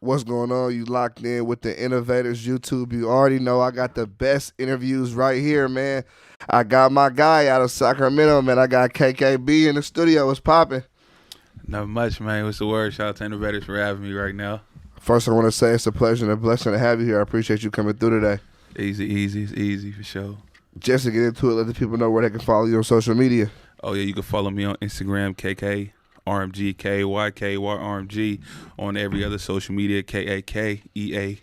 What's going on? You locked in with the Innovators YouTube. You already know I got the best interviews right here, man. I got my guy out of Sacramento, man. I got Kakea B in the studio. What's popping? Not much, man. What's the word? Shout out to Innovators for having me right now. First, I want to say it's a pleasure and a blessing to have you here. I appreciate you coming through today. Easy. It's easy for sure. Just to get into it, let the people know where they can follow you on social media. Oh, yeah, you can follow me on Instagram, KKRMG, KYKYRMG, on every other social media, KAKEA_B.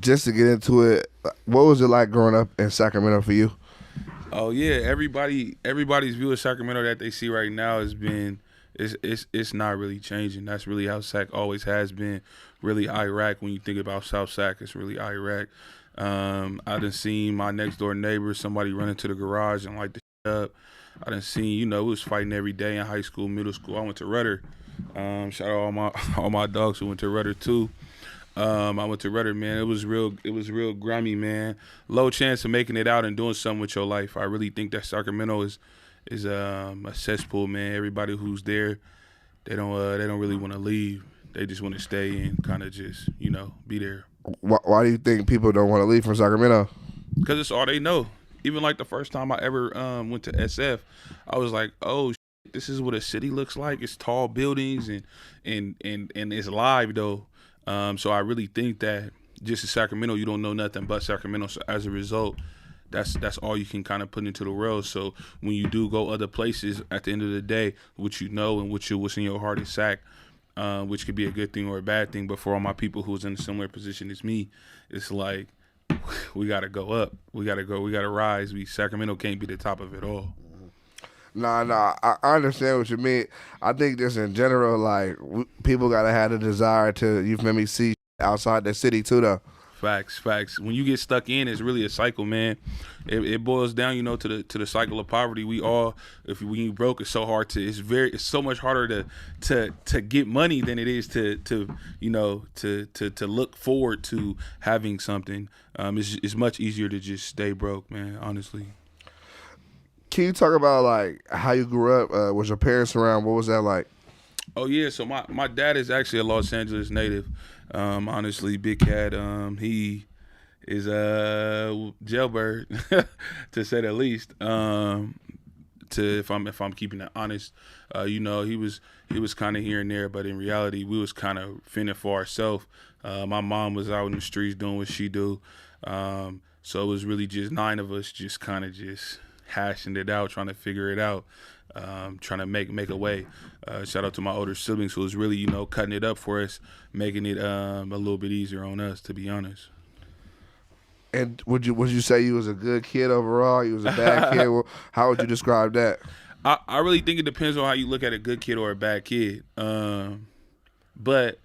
Just to get into it, what was it like growing up in Sacramento for you? Oh, yeah, everybody's view of Sacramento that they see right now has been, it's not really changing. That's really how Sac always has been. Really Iraq. When you think about South Sac, it's really Iraq. I done seen my next door neighbor, somebody run into the garage and light the shit up. I done seen, we was fighting every day in high school, middle school. I went to Rudder. Shout out all my dogs who went to Rudder too. I went to Rudder, man. It was real grimy, man. Low chance of making it out and doing something with your life. I really think that Sacramento is a cesspool, man. Everybody who's there, they don't really want to leave. They just want to stay and kind of just, be there. Why do you think people don't want to leave from Sacramento? Because it's all they know. Even like the first time I ever went to SF, I was like, oh, shit, this is what a city looks like. It's tall buildings and it's live though. So I really think that just in Sacramento, you don't know nothing but Sacramento. So as a result, that's all you can kind of put into the world. So when you do go other places, at the end of the day, what you know and what's in your heart is Sac. Which could be a good thing or a bad thing. But for all my people who's in a similar position as me, it's like we got to go up. We got to rise. Sacramento can't be the top of it all. Nah, I understand what you mean. I think just in general, like, people got to have the desire to, you feel me, see outside the city too, though. Facts. When you get stuck in, it's really a cycle, man. It boils down, to the cycle of poverty. We all, when you broke, it's so hard it's so much harder to get money than it is to look forward to having something. It's much easier to just stay broke, man. Honestly. Can you talk about like how you grew up? Was your parents around? What was that like? Oh yeah, so my dad is actually a Los Angeles native. Honestly, Big Cat, he is a jailbird, to say the least. If I'm keeping it honest, he was kind of here and there, but in reality, we was kind of fending for ourselves. My mom was out in the streets doing what she do, so it was really just 9 of us, just kind of just hashing it out, trying to figure it out. Trying to make a way. Shout out to my older siblings who was really, cutting it up for us, making it a little bit easier on us, to be honest. And would you say you was a good kid overall? You was a bad kid? How would you describe that? I really think it depends on how you look at a good kid or a bad kid. But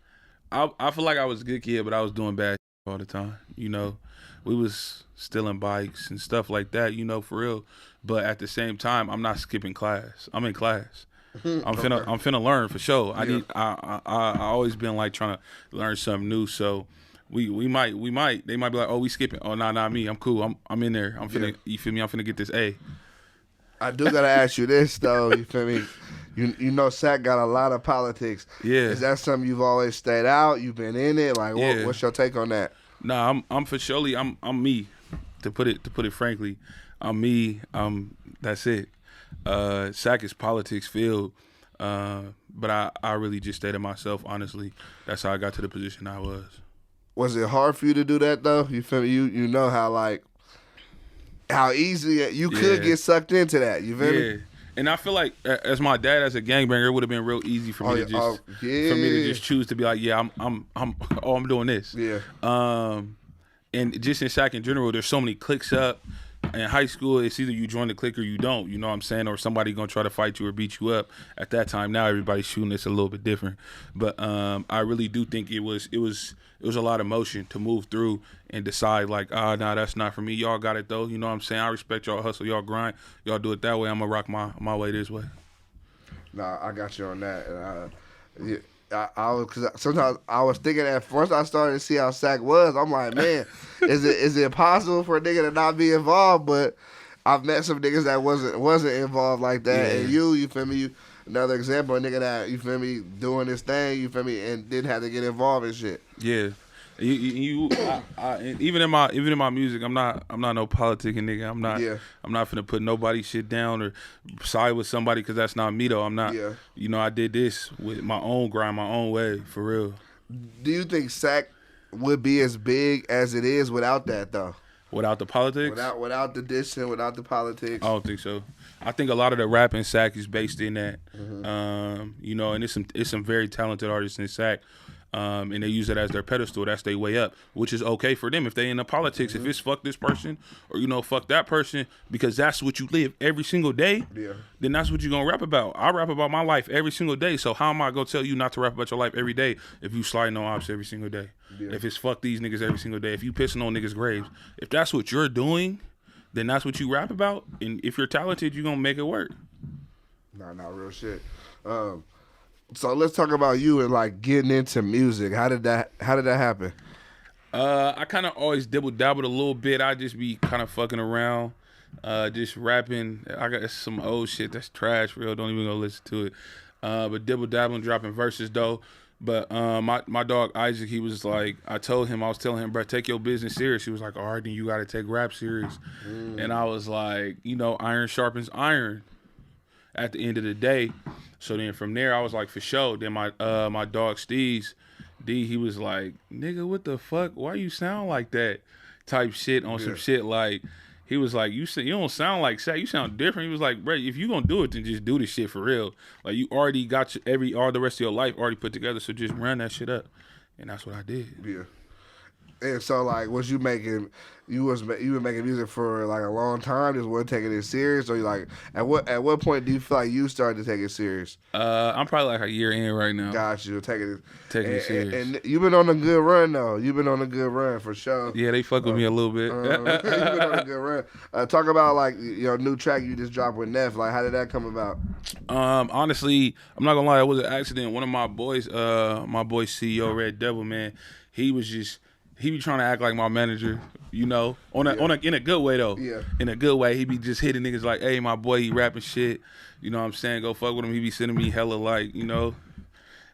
I feel like I was a good kid, but I was doing bad all the time. We was stealing bikes and stuff like that, for real. But at the same time, I'm not skipping class. I'm in class. I'm finna learn for sure. I always been like trying to learn something new. So they might be like, oh, we skipping. Oh, nah, not me. I'm cool. I'm in there. You feel me? I'm finna get this A. I do gotta ask you this though. You feel me? Sac got a lot of politics. Yeah. Is that something you've always stayed out? You've been in it? Like, yeah. What's your take on that? Nah, I'm for surely. I'm me. To put it frankly, I'm me. That's it. Sac is politics filled, but I really just stayed to myself. Honestly, that's how I got to the position I was. Was it hard for you to do that though? You feel me? You know how easy you could get sucked into that. You feel me? And I feel like as my dad as a gangbanger, it would have been real easy for me to just choose to be like, yeah, I'm doing this. Yeah. And just in Sac in general, there's so many cliques up. In high school, it's either you join the clique or you don't. You know what I'm saying? Or somebody gonna try to fight you or beat you up. At that time, now everybody's shooting. It's a little bit different. But I really do think it was a lot of motion to move through and decide like, nah, that's not for me. Y'all got it though. You know what I'm saying? I respect y'all hustle, y'all grind, y'all do it that way. I'm gonna rock my way this way. Nah, I got you on that. Cause sometimes I was thinking at first I started to see how Sac was. I'm like, man, is it possible for a nigga to not be involved? But I've met some niggas that wasn't involved like that. Yeah. And you feel me? another example, a nigga that, you feel me, doing this thing, you feel me, and didn't have to get involved in shit. Yeah. And even in my music, I'm not no politicking nigga. I'm not finna put nobody's shit down or side with somebody because that's not me though. I'm not. Yeah. You know, I did this with my own grind, my own way, for real. Do you think Sac would be as big as it is without that though? Without the politics? Without the dissing, without the politics? I don't think so. I think a lot of the rap in Sac is based in that. You know, and it's some very talented artists in Sac. And they use it as their pedestal. That's their way up, which is okay for them if they in the politics. If it's fuck this person or, you know, fuck that person, because that's what you live every single day, then that's what you're going to rap about. I rap about my life every single day. So how am I going to tell you not to rap about your life every day if you sliding on ops every single day? If it's fuck these niggas every single day, if you pissing on niggas' graves, if that's what you're doing, then that's what you rap about. And if you're talented, you're going to make it work. Nah, real shit. So let's talk about you and like getting into music. How did that happen? I kind of always dabbled a little bit. I just be kind of fucking around, just rapping. I got some old shit that's trash, real. Don't even go listen to it. But dabbling, dropping verses though. But my dog Isaac, he was like, I was telling him, bro, take your business serious. He was like, all right, then you got to take rap serious. And I was like, you know, iron sharpens iron at the end of the day. So then from there, I was like, for sure. Then my dog Dsteez, he was like, nigga, what the fuck? Why you sound like that? Type shit on some shit like, he was like, you don't sound like Sac, you sound different. He was like, bro, if you gonna do it, then just do this shit for real. Like you already got all the rest of your life already put together, so just run that shit up. And that's what I did. Yeah. And so like, was you making? You were making music for like a long time, just wasn't taking it serious, or you like at what point do you feel like you started to take it serious? I'm probably like a year in right now. Got you, taking it serious. And you've been on a good run though. You've been on a good run for sure. Yeah, they fuck with me a little bit. You've been on a good run. Talk about like your new track you just dropped with Nef. Like, how did that come about? Honestly, I'm not gonna lie, it was an accident. One of my boys, CEO Red Devil, man, he be trying to act like my manager, you know, in a good way though. Yeah. In a good way, he be just hitting niggas like, hey, my boy, he rapping shit. You know what I'm saying? Go fuck with him. He be sending me hella like, you know,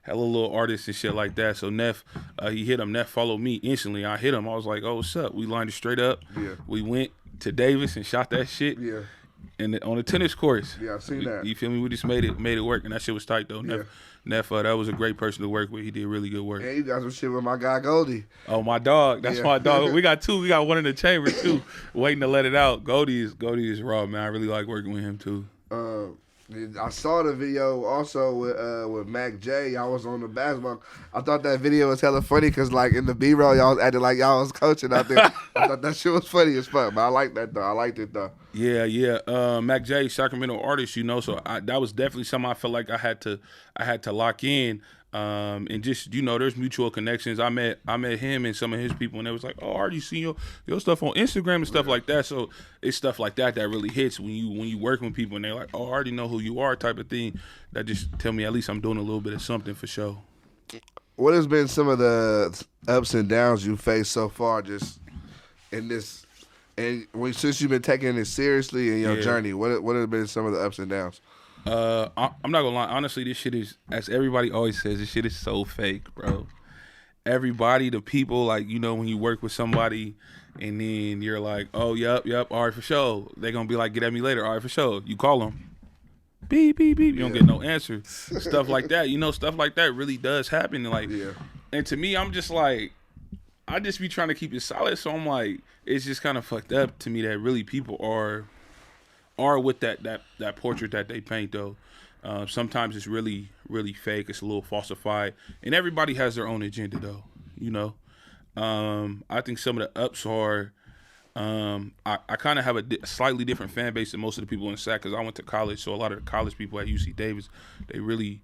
hella little artists and shit like that. So Nef, he hit him. Nef followed me instantly. I hit him. I was like, oh, what's up? We lined it straight up. Yeah. We went to Davis and shot that shit. Yeah. And on the tennis courts. Yeah, I've seen that. You feel me? We just made it work, and that shit was tight though. Yeah. Nef, that was a great person to work with. He did really good work. Yeah, you got some shit with my guy Goldie. Oh, my dog. That's my dog. We got two. We got one in the chamber too, waiting to let it out. Goldie is raw, man. I really like working with him too. I saw the video also with Mac J. Y'all was on the basketball. I thought that video was hella funny because like in the B-roll y'all was acting like y'all was coaching out there. I thought that shit was funny as fuck, but I like that though. I liked it though. Yeah. Mac J, Sacramento artist, you know, so that was definitely something I felt like I had to lock in. And just, you know, there's mutual connections. I met him and some of his people, and they was like, oh, I already seen your stuff on Instagram and stuff like that. So it's stuff like that really hits when you working with people and they're like, oh, I already know who you are type of thing. That just tell me at least I'm doing a little bit of something for sure. What has been some of the ups and downs you faced so far just in this, and since you've been taking it seriously in your journey, what have been some of the ups and downs? I'm not gonna lie. Honestly, this shit is, as everybody always says, this shit is so fake, bro. Everybody, the people, like, you know, when you work with somebody and then you're like, oh, yep, all right, for sure. They're gonna be like, get at me later. All right, for sure. You call them. Beep, beep, beep. You don't get no answer. Stuff like that. You know, stuff like that really does happen. And to me, I'm just like, I just be trying to keep it solid. So I'm like, it's just kind of fucked up to me that really people are with that portrait that they paint though. Sometimes it's really, really fake. It's a little falsified, and everybody has their own agenda though. You know, I think some of the ups are, I kind of have a slightly different fan base than most of the people in Sac because I went to college, so a lot of the college people at UC Davis, they really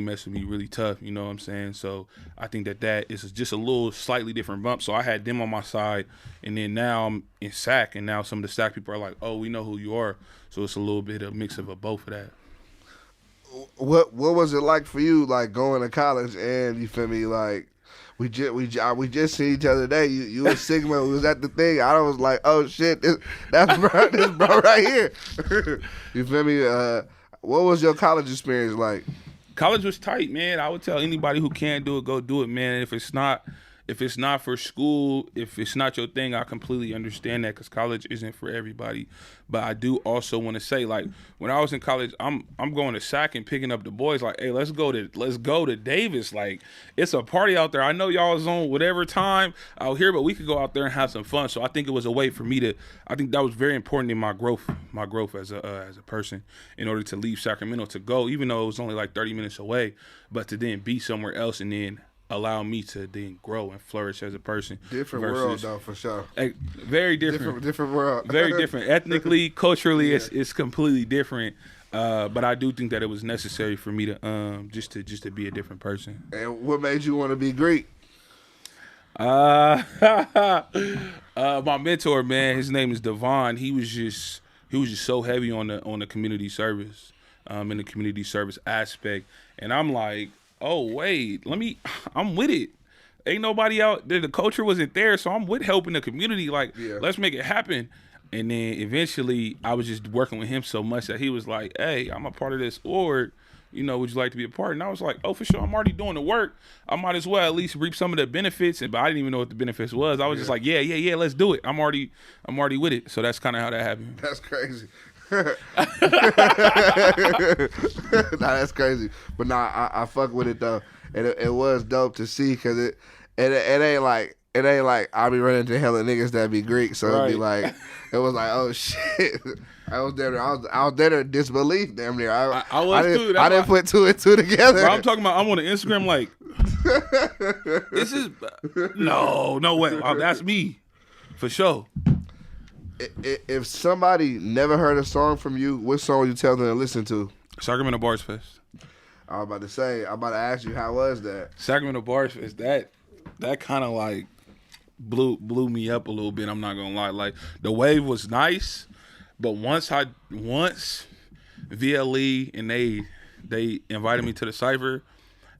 mess with me really tough, you know what I'm saying? So I think that is just a little slightly different bump. So I had them on my side, and then now I'm in Sac, and now some of the Sac people are like, oh, we know who you are. So it's a little bit of a mix of both of that. What was it like for you, like going to college and, you feel me, like we just seen each other today. You and Sigma was at the thing. I was like, oh shit, that's bro right here. You feel me? What was your college experience like? College was tight, man. I would tell anybody who can't do it, go do it, man. If it's not for school, if it's not your thing, I completely understand that because college isn't for everybody. But I do also want to say, like, when I was in college, I'm going to Sac and picking up the boys. Like, hey, let's go to Davis. Like, it's a party out there. I know y'all is on whatever time out here, but we could go out there and have some fun. So I think it was a way for me to. I think that was very important in my growth as a person. In order to leave Sacramento to go, even though it was only like 30 minutes away, but to then be somewhere else and then allow me to then grow and flourish as a person. Different world, though, for sure. Very different. Different world. Very different. Ethnically, culturally, it's completely different. But I do think that it was necessary for me to just to be a different person. And what made you want to be Greek? My mentor, man, his name is Devon. He was just so heavy on the community service, in the community service aspect, and I'm like, oh wait, I'm with it. Ain't nobody out there. The culture wasn't there, so I'm with helping the community. Like, let's make it happen. And then eventually, I was just working with him so much that he was like, hey, I'm a part of this org. You know, would you like to be a part? And I was like, oh, for sure. I'm already doing the work. I might as well at least reap some of the benefits. But I didn't even know what the benefits was. I was just like, yeah, let's do it. I'm already with it. So that's kind of how that happened. That's crazy. Nah, that's crazy. But nah, I fuck with it though, and it was dope to see because it ain't like I be running into hella niggas that be Greek, so it'd be like it was like, oh shit. I was there in disbelief, damn near. I was too. I didn't put two and two together. Bro, I'm talking about. I'm on the Instagram like, this is no way. Oh, that's me, for sure. If somebody never heard a song from you, what song would you tell them to listen to? Sacramento Bars Fest. I was about to ask you, how was that? Sacramento Bars Fest, that kind of like blew me up a little bit. I'm not gonna lie. Like, the wave was nice, but once VLE and they invited me to the cypher,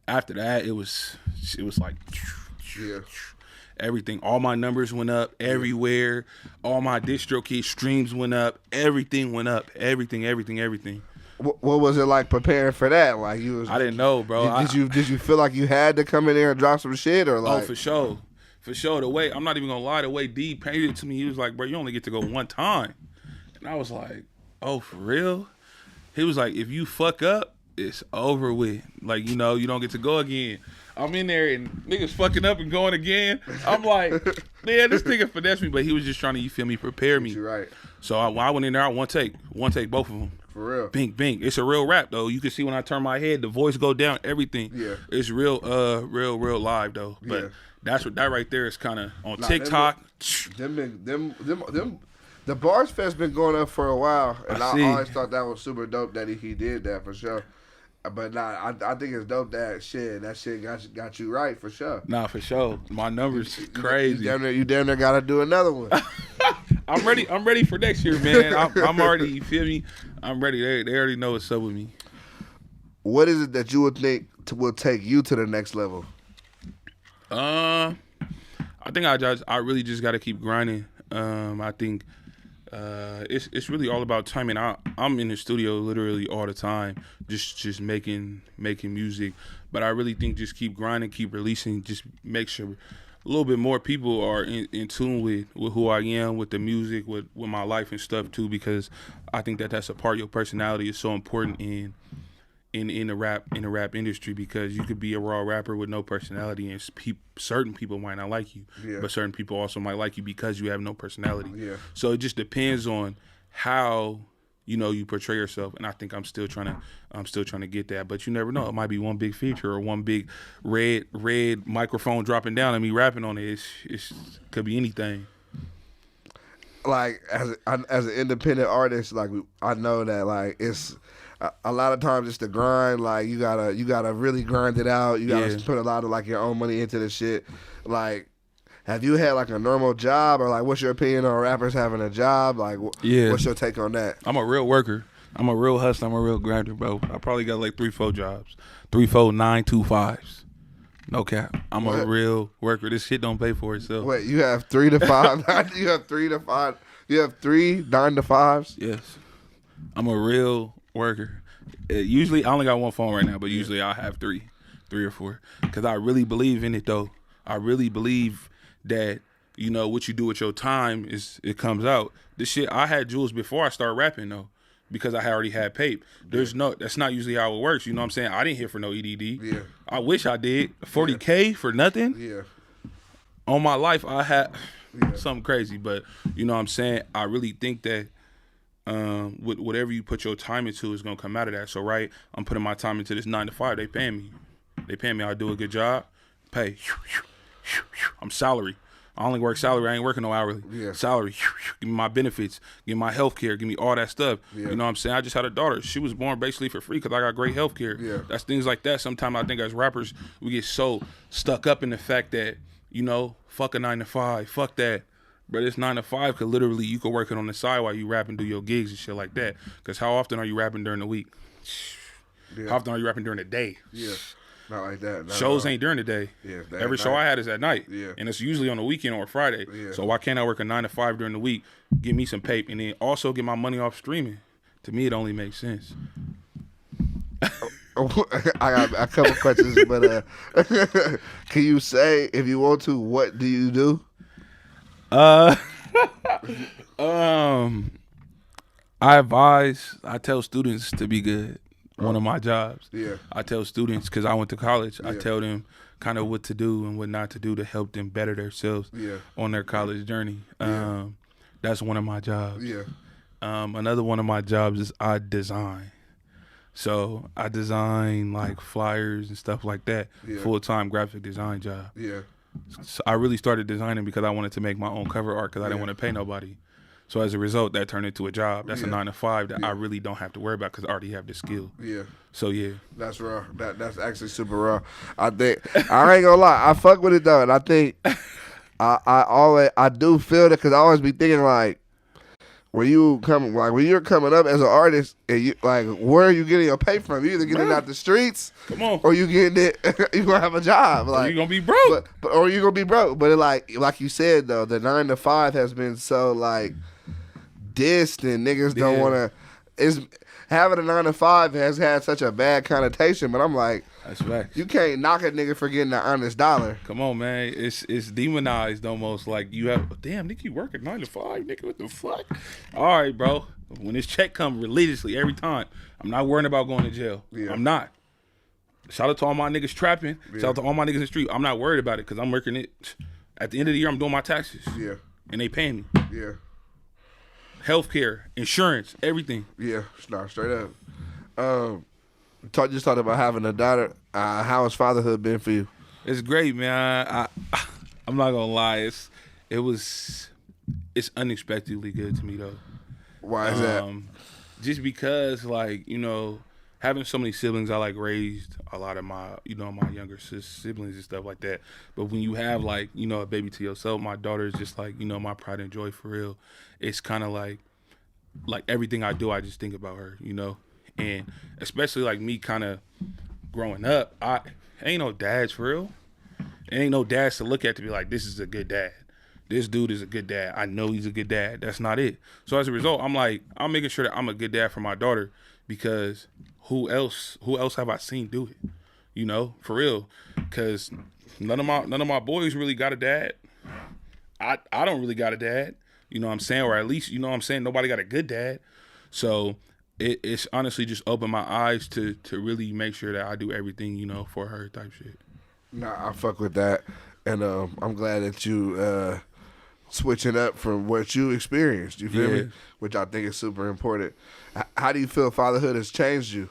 after that it was like, yeah. Everything, all my numbers went up everywhere. All my DistroKid streams went up. Everything went up. Everything. What was it like preparing for that? Like, I didn't know, bro. Did you feel like you had to come in there and drop some shit, or like? Oh, for sure. The way, I'm not even gonna lie, the way D painted it to me, he was like, bro, you only get to go one time, and I was like, oh, for real? He was like, if you fuck up, it's over with. Like, you know, you don't get to go again. I'm in there and niggas fucking up and going again. I'm like, man, this nigga finessed me, but he was just trying to, you feel me, prepare me. You're right. So when I went in there, I one take both of them. For real. Bing, bing. It's a real rap though. You can see when I turn my head, the voice go down, everything. Yeah. It's real live though. But that right there is kind of on TikTok. Them the Bars Fest been going up for a while, and I always thought that was super dope that he did that for sure. But nah, I think it's dope that shit got you right for sure. Nah, for sure. My numbers crazy. You damn near gotta do another one. I'm ready for next year, man. I'm already, you feel me? I'm ready. They already know what's up with me. What is it that you would think will take you to the next level? I think I really just got to keep grinding. I think it's really all about timing. I'm in the studio literally all the time, just making music. But I really think just keep grinding, keep releasing, just make sure a little bit more people are in tune with who I am, with the music, with my life and stuff too. Because I think that's a part of your personality is so important in the rap industry, because you could be a raw rapper with no personality and certain people might not like you, but certain people also might like you because you have no personality. Yeah. So it just depends on how you portray yourself, and I think I'm still trying to get that. But you never know, it might be one big feature or one big red microphone dropping down and me rapping on it. It could be anything. Like as an independent artist, like I know that like it's. A lot of times it's the grind. Like you gotta really grind it out. You gotta put a lot of like your own money into the shit. Like, have you had like a normal job, or like what's your opinion on rappers having a job? Like, what's your take on that? I'm a real worker. I'm a real hustler. I'm a real grinder, bro. I probably got like 3-4 jobs, 3-4 9-to-5s. No cap. I'm a real worker. This shit don't pay for itself. Wait, you have 3 to 5? You have 3 to 5? You have 3 9-to-5s? Yes. I'm a real worker. Usually I only got one phone right now, but usually I'll have three or four, because I really believe in it though. I really believe that, you know, what you do with your time it comes out. This shit, I had jewels before I started rapping though, because I already had pape. That's not usually how it works. You know what I'm saying? I didn't hit for no EDD. Yeah. I wish I did. 40K for nothing. Yeah. On my life, I had something crazy, but you know what I'm saying? I really think that with whatever you put your time into is gonna come out of that. So right, I'm putting my time into this 9 to 5. They paying me. I do a good job. Pay. I'm salary. I only work salary. I ain't working no hourly. Yeah. Salary. Give me my benefits. Give me my health care. Give me all that stuff. Yeah. You know what I'm saying? I just had a daughter. She was born basically for free because I got great health care. Yeah. That's things like that. Sometimes I think as rappers, we get so stuck up in the fact that, you know, fuck a 9 to 5. Fuck that. But it's 9 to 5 because literally you could work it on the side while you rap and do your gigs and shit like that. Because how often are you rapping during the week? Yeah. How often are you rapping during the day? Yeah. Not like that. Not Shows ain't during the day. Yeah, every show I had is at night. Yeah. And it's usually on the weekend or Friday. Yeah. So why can't I work a 9 to 5 during the week, give me some pape, and then also get my money off streaming? To me, it only makes sense. I got a couple questions, but can you say, if you want to, what do you do? I tell students to be good. One of my jobs. Yeah. I tell students, because I went to college, Yeah. I tell them kind of what to do and what not to do to help them better themselves on their college journey. That's one of my jobs. Yeah. Another one of my jobs is I design. So I design like flyers and stuff like that. Yeah. Full-time graphic design job. Yeah. So I really started designing because I wanted to make my own cover art because I didn't want to pay nobody. So as a result, that turned into a job. That's a 9 to 5 that I really don't have to worry about because I already have the skill. Yeah. So yeah. That's raw. That's actually super raw. I think I ain't gonna lie. I fuck with it though, and I think I do feel that because I always be thinking like when you're coming up as an artist and you like where are you getting your pay from? You either getting it out the streets, come on, or you getting it. You gonna have a job, like or you gonna be broke, or you gonna be broke. But it, like you said though, the 9 to 5 has been so like distant. Niggas don't want to. It's having a 9 to 5 has had such a bad connotation, but I'm like, that's facts. You can't knock a nigga for getting an honest dollar. Come on, man. It's demonized almost. Like you have, damn, nigga, you working 9 to 5, nigga. What the fuck? All right, bro. When this check come religiously every time, I'm not worrying about going to jail. Yeah. I'm not. Shout out to all my niggas trapping. Yeah. Shout out to all my niggas in the street. I'm not worried about it because I'm working it. At the end of the year, I'm doing my taxes. Yeah. And they paying me. Yeah. Healthcare, insurance, everything. Yeah, straight up. Just talked about having a daughter. How has fatherhood been for you? It's great, man. I'm not gonna lie. It's unexpectedly good to me though. Why is that? Just because, like, you know, having so many siblings, I like raised a lot of my, you know, my younger siblings and stuff like that. But when you have like, you know, a baby to yourself, my daughter is just like, you know, my pride and joy for real. It's kind of like everything I do, I just think about her, you know, and especially like me kind of growing up, I ain't no dads for real. Ain't no dads to look at to be like, this is a good dad. This dude is a good dad. I know he's a good dad. That's not it. So as a result, I'm making sure that I'm a good dad for my daughter because who else have I seen do it? You know, for real. Because none of my boys really got a dad. I don't really got a dad. You know what I'm saying? Or at least, you know what I'm saying? Nobody got a good dad. So it's honestly just opened my eyes to really make sure that I do everything, you know, for her type shit. Nah, I fuck with that. And I'm glad that you switching up from what you experienced. You feel me? Which I think is super important. How do you feel fatherhood has changed you?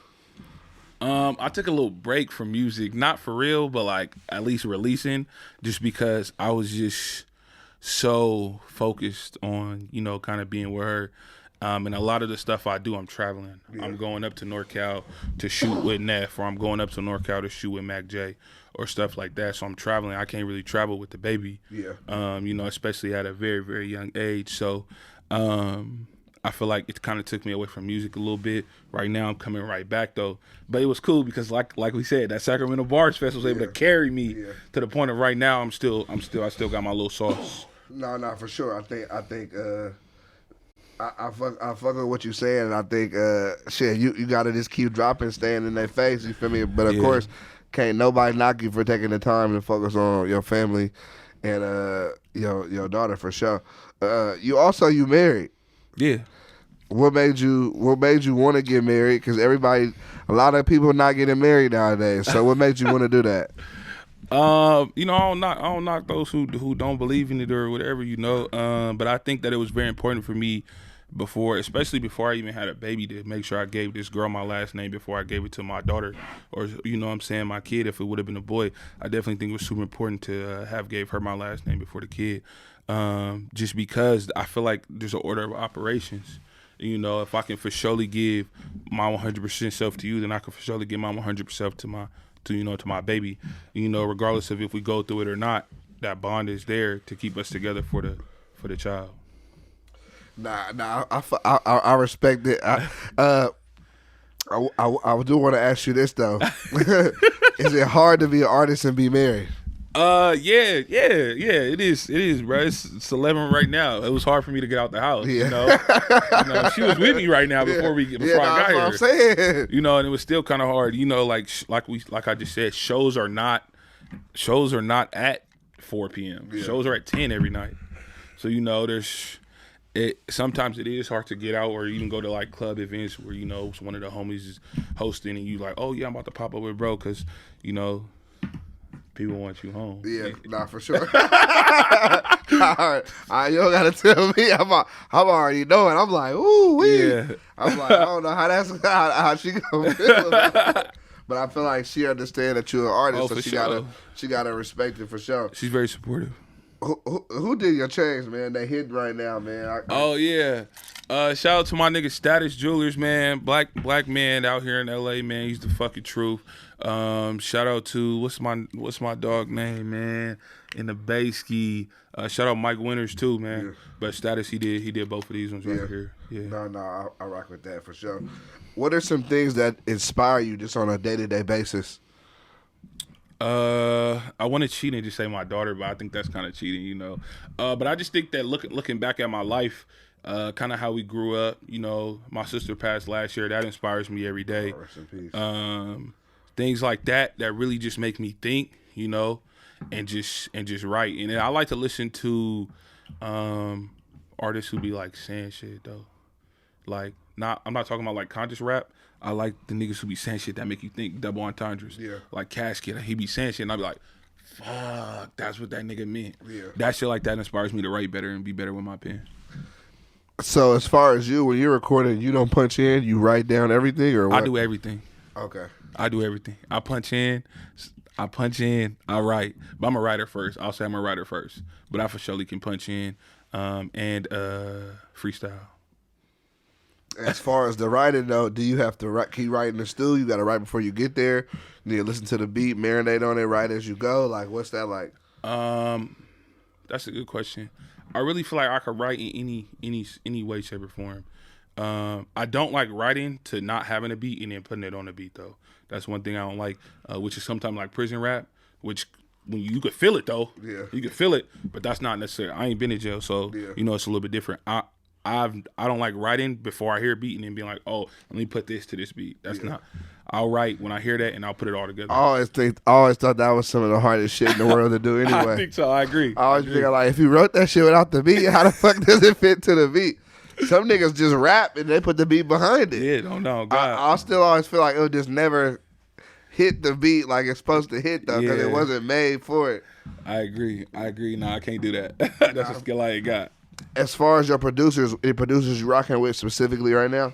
I took a little break from music, not for real, but like at least releasing, just because I was just so focused on, you know, kind of being with her. And a lot of the stuff I do, I'm traveling. Yeah. I'm going up to NorCal to shoot with Nef, or I'm going up to NorCal to shoot with Mac J, or stuff like that. So I'm traveling. I can't really travel with the baby. Yeah. You know, especially at a very, very young age. So I feel like it kind of took me away from music a little bit. Right now I'm coming right back though. But it was cool because like we said, that Sacramento Bars Festival was able to carry me to the point of right now I still got my little sauce. No, for sure. I think I fuck with what you saying, and I think shit, you gotta just keep dropping, staying in their face. You feel me? But of course, can't nobody knock you for taking the time to focus on your family and your daughter for sure. You married. Yeah. What made you want to get married? Because a lot of people not getting married nowadays. So what made you want to do that? You know, I don't knock those who don't believe in it or whatever, you know. But I think that it was very important for me especially before I even had a baby, to make sure I gave this girl my last name before I gave it to my daughter, or you know what I'm saying, my kid. If it would have been a boy, I definitely think it was super important to have gave her my last name before the kid. Just because I feel like there's an order of operations. You know, if I can for surely give my 100% self to you, then I can for surely give my 100% to my baby. You know, regardless of if we go through it or not, that bond is there to keep us together for the child. Nah, I respect it. I do want to ask you this though: is it hard to be an artist and be married? Yeah, it is, bro. It's 11 right now. It was hard for me to get out the house. Yeah. You know, she was with me right now before I got here. I'm saying. You know, and it was still kind of hard. You know, like I just said, shows are not at 4 p.m. Yeah. Shows are at 10 every night. So you know, sometimes it is hard to get out or even go to like club events where, you know, one of the homies is hosting and you like, oh yeah, I'm about to pop up with bro, because you know, people want you home. Yeah, nah, for sure. All right, you don't gotta tell me. I'm already knowing. I'm like, ooh wee. Yeah. I'm like, I don't know how she gonna feel about it. But I feel like she understands that you're an artist, so she gotta respect it for sure. She's very supportive. Who did your chains, man? They hit right now, man. Oh yeah. Shout out to my nigga Status Jewelers, man. Black man out here in LA, man. He's the fucking truth. Shout out to what's my dog name, man, in the Bay Ski. Shout out Mike Winters too, man. Yeah. But Status, he did both of these ones right here. Yeah. No, I rock with that for sure. What are some things that inspire you just on a day-to-day basis? I want to cheat and just say my daughter, but I think that's kind of cheating, you know. But I just think that looking back at my life, kind of how we grew up, you know, my sister passed last year. That inspires me every day. Rest in peace. Things like that really just make me think, you know, and just write. And I like to listen to artists who be like saying shit though. Like I'm not talking about like conscious rap. I like the niggas who be saying shit that make you think, double entendres. Yeah. Like Casket, he be saying shit and I be like, fuck, that's what that nigga meant. Yeah. That shit like that inspires me to write better and be better with my pen. So as far as you, when you're recording, you don't punch in, you write down everything, or what? I do everything. Okay. I do everything. I punch in, I write. But I'm a writer first. I'll say I'm a writer first. But I for surely can punch in and freestyle. As far as the writing, though, do you have to keep writing in the studio? You got to write before you get there? You need to listen to the beat, marinate on it, write as you go? Like, what's that like? That's a good question. I really feel like I could write in any way, shape, or form. I don't like writing to not having a beat and then putting it on a beat, though. That's one thing I don't like, which is sometimes like prison rap, which when you could feel it, though. Yeah. You could feel it, but that's not necessary. I ain't been in jail, so, you know, it's a little bit different. I don't like writing before I hear a beat and then being like, oh, let me put this to this beat. That's not. I'll write when I hear that and I'll put it all together. I always thought that was some of the hardest shit in the world to do anyway. I think so. I agree. I always figure like, if you wrote that shit without the beat, how the fuck does it fit to the beat? Some niggas just rap and they put the beat behind it. Yeah, don't know. I still always feel like it'll just never hit the beat like it's supposed to hit though, because it wasn't made for it. I agree. No, I can't do that. That's a skill I ain't got. As far as your producers, any producers you rocking with specifically right now?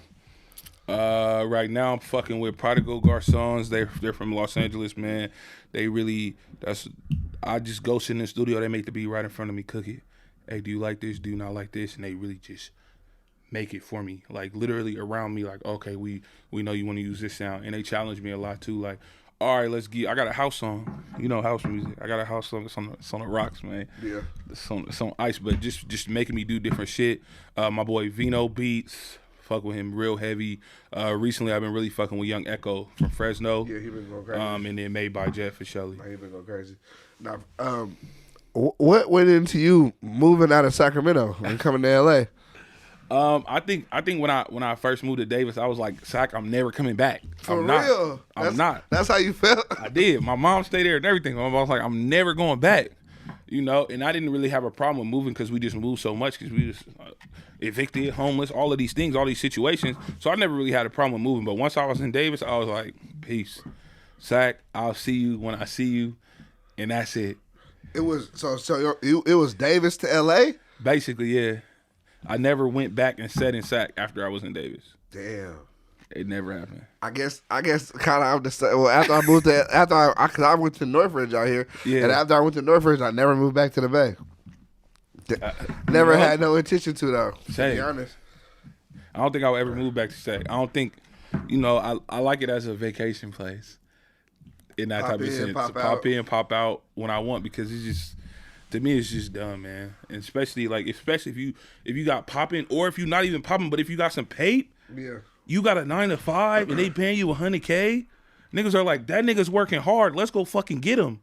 Right now I'm fucking with Prodigal Garçons. They're from Los Angeles, man. They really I just go sit in the studio, they make the beat right in front of me, cook it. Hey, do you like this? Do you not like this? And they really just make it for me. Like literally around me, like, okay, we know you want to use this sound. And they challenge me a lot too, like, all right, I got a house song. You know house music. I got a house song. It's on the rocks, man. Yeah. It's on ice, but just making me do different shit. My boy Vino Beats, fuck with him real heavy. Recently, I've been really fucking with Young Echo from Fresno. Yeah, he been going crazy. And then Made by Jeff and Shelly. He been going crazy. Now, what went into you moving out of Sacramento and coming to LA? I think when I first moved to Davis, I was like, Sac, I'm never coming back. For I'm real? I'm not. That's how you felt? I did. My mom stayed there and everything. I was like, I'm never going back. You know, and I didn't really have a problem with moving because we just moved so much because we just evicted, homeless, all of these things, all these situations. So I never really had a problem with moving. But once I was in Davis, I was like, peace. Sac, I'll see you when I see you. And that's it. It was it was Davis to LA? Basically, yeah. I never went back and sat in Sac after I was in Davis. Damn. It never happened. I guess kind of I'm just well after I moved to cause I went to Northridge out here, and after I went to Northridge, I never moved back to the Bay. Never had no intention to though. To be honest, I don't think I'll ever move back to Sac. I don't think, you know, I like it as a vacation place. In that type of sense, pop in, pop out when I want because it's just. To me, it's just dumb, man. And especially if you got popping, or if you're not even popping, but if you got some paid, you got a 9 to 5, and they paying you $100K. Niggas are like, that nigga's working hard. Let's go fucking get him.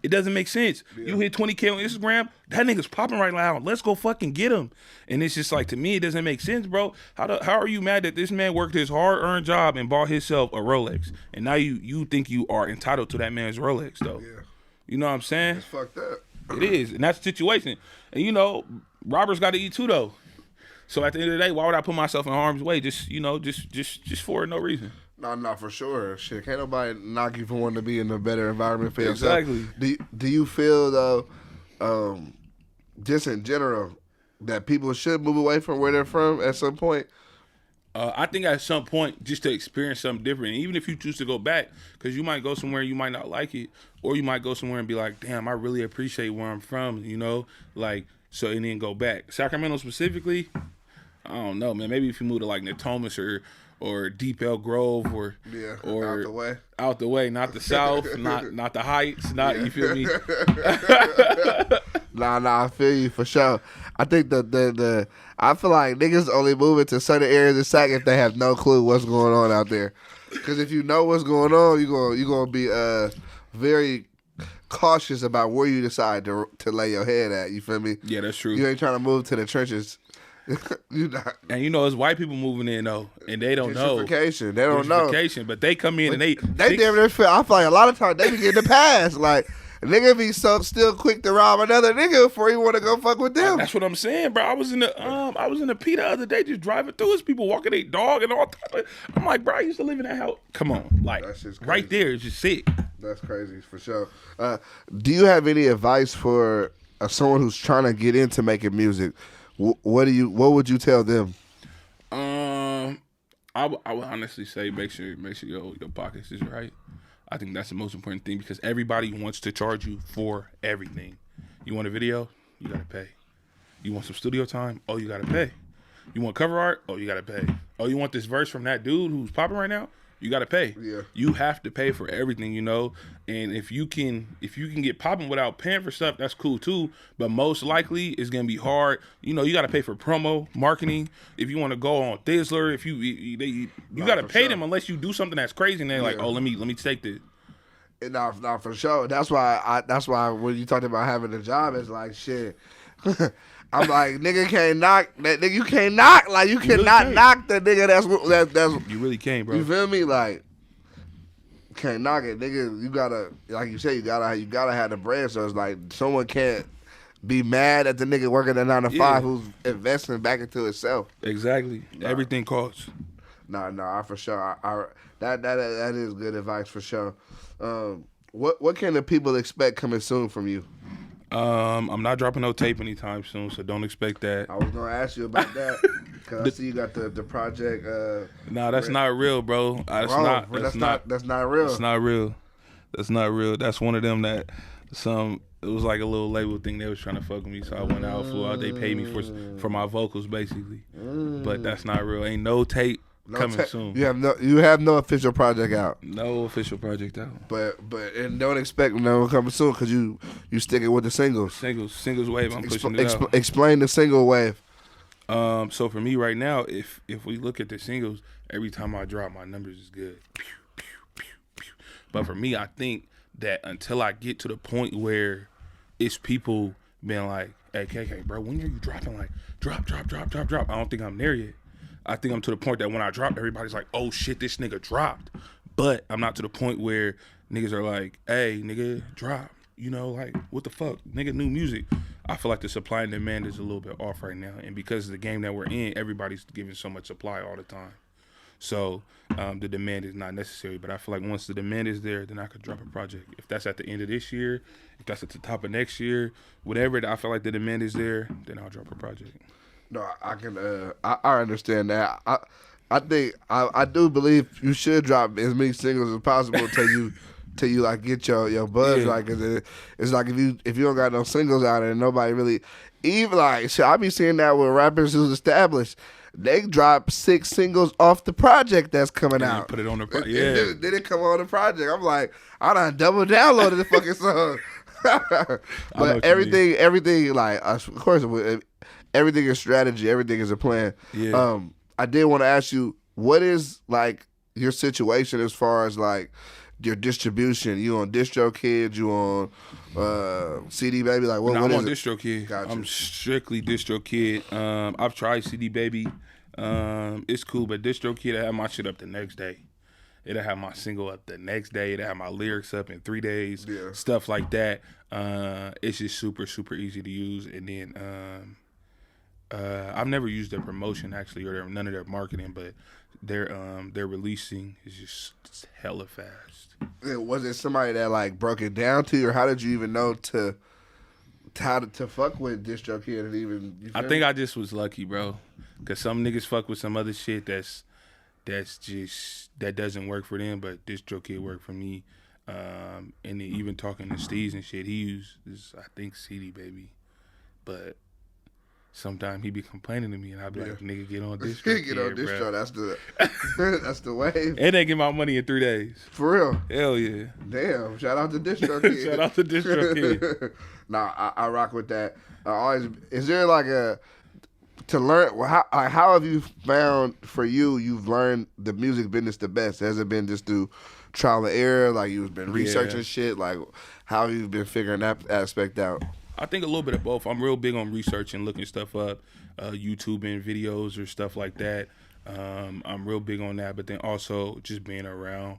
It doesn't make sense. Yeah. You hit 20K on Instagram, that nigga's popping right now. Let's go fucking get him. And it's just like, to me, it doesn't make sense, bro. How are you mad that this man worked his hard-earned job and bought himself a Rolex, and now you think you are entitled to that man's Rolex though? Yeah. You know what I'm saying? It's fucked up. It is, and that's the situation. And you know, robbers got to eat too, though. So at the end of the day, why would I put myself in harm's way? Just for no reason. No, for sure. Shit, can't nobody knock you for wanting to be in a better environment for yourself. Exactly. Do you feel though, just in general, that people should move away from where they're from at some point? I think at some point, just to experience something different, and even if you choose to go back, because you might go somewhere and you might not like it, or you might go somewhere and be like, damn, I really appreciate where I'm from, you know, like, so, and then go back. Sacramento specifically, I don't know, man. Maybe if you move to like Natomas or Deep Elk Grove or out the way, not the South, not the Heights, you feel me? Nah, I feel you for sure. I think I feel like niggas only move into certain areas of Sac if they have no clue what's going on out there. Because if you know what's going on, you gonna be very cautious about where you decide to lay your head at. You feel me? Yeah, that's true. You ain't trying to move to the trenches. You not. And you know, it's white people moving in though, and they don't know. Gentrification. They don't know. But they come in and they damn near feel. I feel like a lot of times they be getting the pass. Like a nigga be still quick to rob another nigga before he want to go fuck with them. That's what I'm saying, bro. I was in the P the other day, just driving through. It's people walking their dog and all. I'm like, bro, I used to live in that house. Come on, like right there, it's just sick. That's crazy for sure. Do you have any advice for someone who's trying to get into making music? What would you tell them? I would honestly say make sure your pockets is right. I think that's the most important thing because everybody wants to charge you for everything. You want a video? You gotta pay. You want some studio time? Oh, you gotta pay. You want cover art? Oh, you gotta pay. Oh, you want this verse from that dude who's popping right now? You gotta pay. Yeah. You have to pay for everything, you know. And if you can get popping without paying for stuff, that's cool too. But most likely it's gonna be hard. You know, you gotta pay for promo, marketing. If you want to go on Thizzler, if you gotta pay them unless you do something that's crazy and they're like, oh, let me take this. Nah, for sure. That's why when you talked about having a job, it's like shit. I'm like, nigga can't knock that nigga. You can't knock like you cannot knock the nigga. That's you really can't, bro. You feel me? Like can't knock it, nigga. You gotta, like you say, you gotta have the bread. So it's like someone can't be mad at the nigga working at 9 to 5 who's investing back into himself. Exactly. Nah. Everything costs. Nah, for sure. That is good advice for sure. What can the people expect coming soon from you? I'm not dropping no tape anytime soon, so don't expect that. I was gonna ask you about that because I see you got the project. Nah, that's not real, bro. That's not real. That's not real. That's not real. That's one of them that it was like a little label thing. They was trying to fuck with me, so I went out, flew out. They paid me for my vocals basically, but that's not real. Ain't no tape. Coming soon. You have no official project out. No official project out. But and don't expect no coming soon because you sticking with the singles. Singles wave. I'm pushing it out. Explain the single wave. So for me right now, if we look at the singles, every time I drop, my numbers is good. Pew, pew, pew, pew. But for me, I think that until I get to the point where it's people being like, hey, KK, bro, when are you dropping? Like, drop. I don't think I'm there yet. I think I'm to the point that when I drop, everybody's like, oh, shit, this nigga dropped. But I'm not to the point where niggas are like, hey, nigga, drop. You know, like, what the fuck? Nigga, new music. I feel like the supply and demand is a little bit off right now. And because of the game that we're in, everybody's giving so much supply all the time. So the demand is not necessary. But I feel like once the demand is there, then I could drop a project. If that's at the end of this year, if that's at the top of next year, whatever, I feel like the demand is there, then I'll drop a project. No, I can. I understand that. I think I do believe you should drop as many singles as possible till you like get your buzz right. Cause it's like if you don't got no singles out and nobody really even like shit, I be seeing that with rappers who's established. They drop 6 singles off the project that's coming out. Put it on the project. Then it come on the project. I'm like, I done double downloaded the fucking song. But everything like of course everything is strategy. Everything is a plan. Yeah. I did want to ask you, what is like your situation as far as like your distribution? You on DistroKid? You on CD Baby? Like what? No, what I'm is on it? DistroKid. Gotcha. I'm strictly DistroKid. I've tried CD Baby. It's cool, but DistroKid, I have my shit up the next day. It'll have my single up the next day. It'll have my lyrics up in 3 days. Yeah. Stuff like that. It's just super, super easy to use. And then I've never used their promotion actually, or none of their marketing, but their releasing is just hella fast. Was it somebody that like broke it down to you, or how did you even know to fuck with DistroKid and even? I think I just was lucky, bro. Cause some niggas fuck with some other shit that doesn't work for them, but DistroKid worked for me. And then even talking to Dsteez and shit, he uses I think CD Baby, but sometimes he be complaining to me, and I be like, "Nigga, get on Distro, get on Distro. Bro. That's the wave." And they get my money in 3 days. For real? Hell yeah! Damn! Shout out to DistroKid. Shout out to DistroKid. Nah, I rock with that. Is there like to learn? Well, how have you found for you've learned the music business the best? Has it been just through trial and error? Like you've been researching shit? Like how have you been figuring that aspect out? I think a little bit of both. I'm real big on researching, looking stuff up, YouTubing videos or stuff like that. I'm real big on that, but then also just being around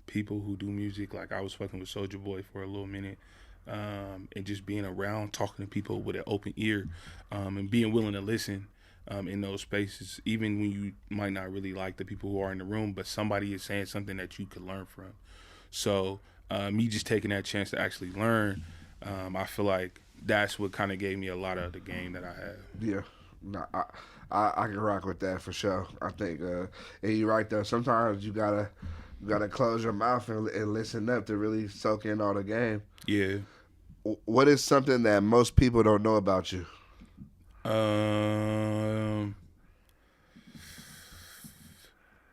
people who do music. Like I was fucking with Soulja Boy for a little minute, and just being around, talking to people with an open ear, and being willing to listen in those spaces, even when you might not really like the people who are in the room, but somebody is saying something that you could learn from. So me just taking that chance to actually learn, I feel like that's what kind of gave me a lot of the game that I have. Yeah, no, I can rock with that for sure. I think, and you're right though. Sometimes you gotta close your mouth and listen up to really soak in all the game. Yeah. What is something that most people don't know about you?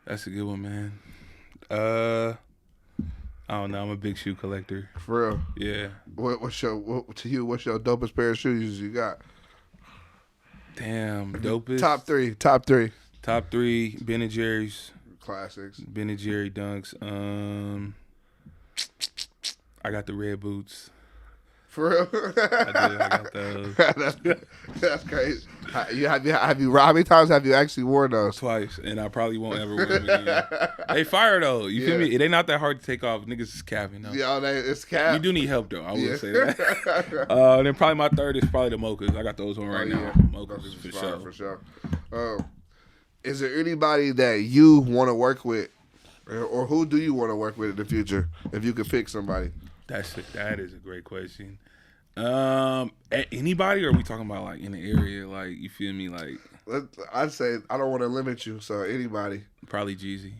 That's a good one, man. I don't know. I'm a big shoe collector. For real? Yeah. What's your dopest pair of shoes you got? Damn, dopest. Top three. Top 3. Ben & Jerry's. Classics. Ben & Jerry Dunks. I got the red boots. For real? I got those. That's crazy. How many times have you actually worn those? Twice, and I probably won't ever wear them again. They fire though. You feel me? They not that hard to take off. Niggas is capping though. Yeah, it's cap. You do need help though. I will say that. Then probably my third is probably the mochas. I got those on right now. Mochas for sure. Is there anybody that you want to work with, or who do you want to work with in the future? If you could pick somebody. That is a great question. Anybody, or are we talking about like in the area? Like, you feel me? Like, I'd say I don't want to limit you, so anybody. Probably Jeezy.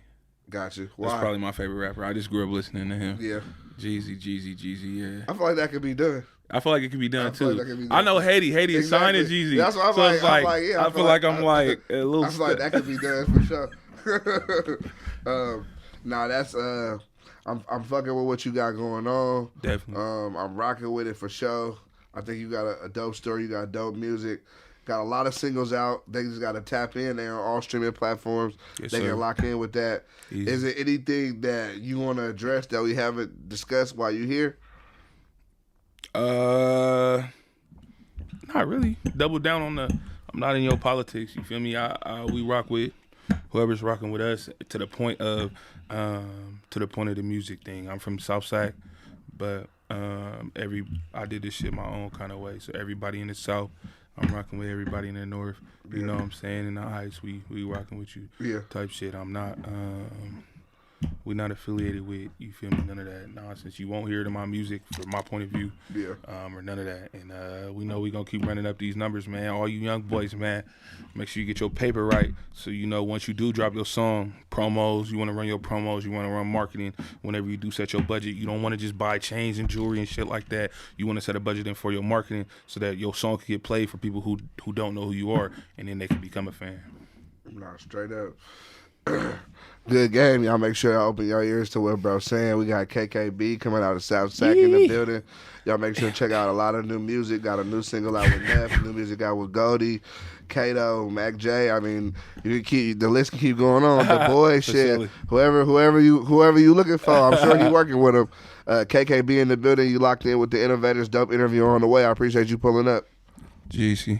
Got you. Why? That's probably my favorite rapper. I just grew up listening to him. Yeah. Jeezy, yeah. I feel like that could be done. I feel like it could be done too. I know Haiti is signing Jeezy. That's what I'm so like. I feel like I'm like a little. I feel like that could be done for sure. That's I'm fucking with what you got going on. Definitely. I'm rocking with it for sure. I think you got a dope story. You got dope music. Got a lot of singles out. They just got to tap in. They're on all streaming platforms. Yes, they sir. can lock in with that. Easy. Is there anything that you want to address that we haven't discussed while you're here? Not really. Double down on the. I'm not in your politics. You feel me? We rock with whoever's rocking with us to the point of the music thing. I'm from South Sac, but I did this shit my own kind of way. So everybody in the South, I'm rocking with everybody in the North. You know what I'm saying? In the Heights, we rocking with you. Yeah. Type shit. I'm not. We're not affiliated with, you feel me, none of that nonsense. You won't hear it in my music from my point of view, or none of that. And we know we're going to keep running up these numbers, man. All you young boys, man, make sure you get your paper right. So, you know, once you do drop your song, promos, you want to run your promos, you want to run marketing. Whenever you do set your budget, you don't want to just buy chains and jewelry and shit like that. You want to set a budget in for your marketing so that your song can get played for people who don't know who you are, and then they can become a fan. Nah, straight up. Good game. Y'all make sure y'all open your ears to what bro's saying. We got Kakea B coming out of South Sac in the building. Y'all make sure to check out a lot of new music. Got a new single out with Nef, new music out with Goldie, Kato, Mac J. I mean, the list can keep going on. The boy shit. Whoever you looking for, I'm sure he working with him. Kakea B in the building. You locked in with the Innovators. Dope interview on the way. I appreciate you pulling up. GC.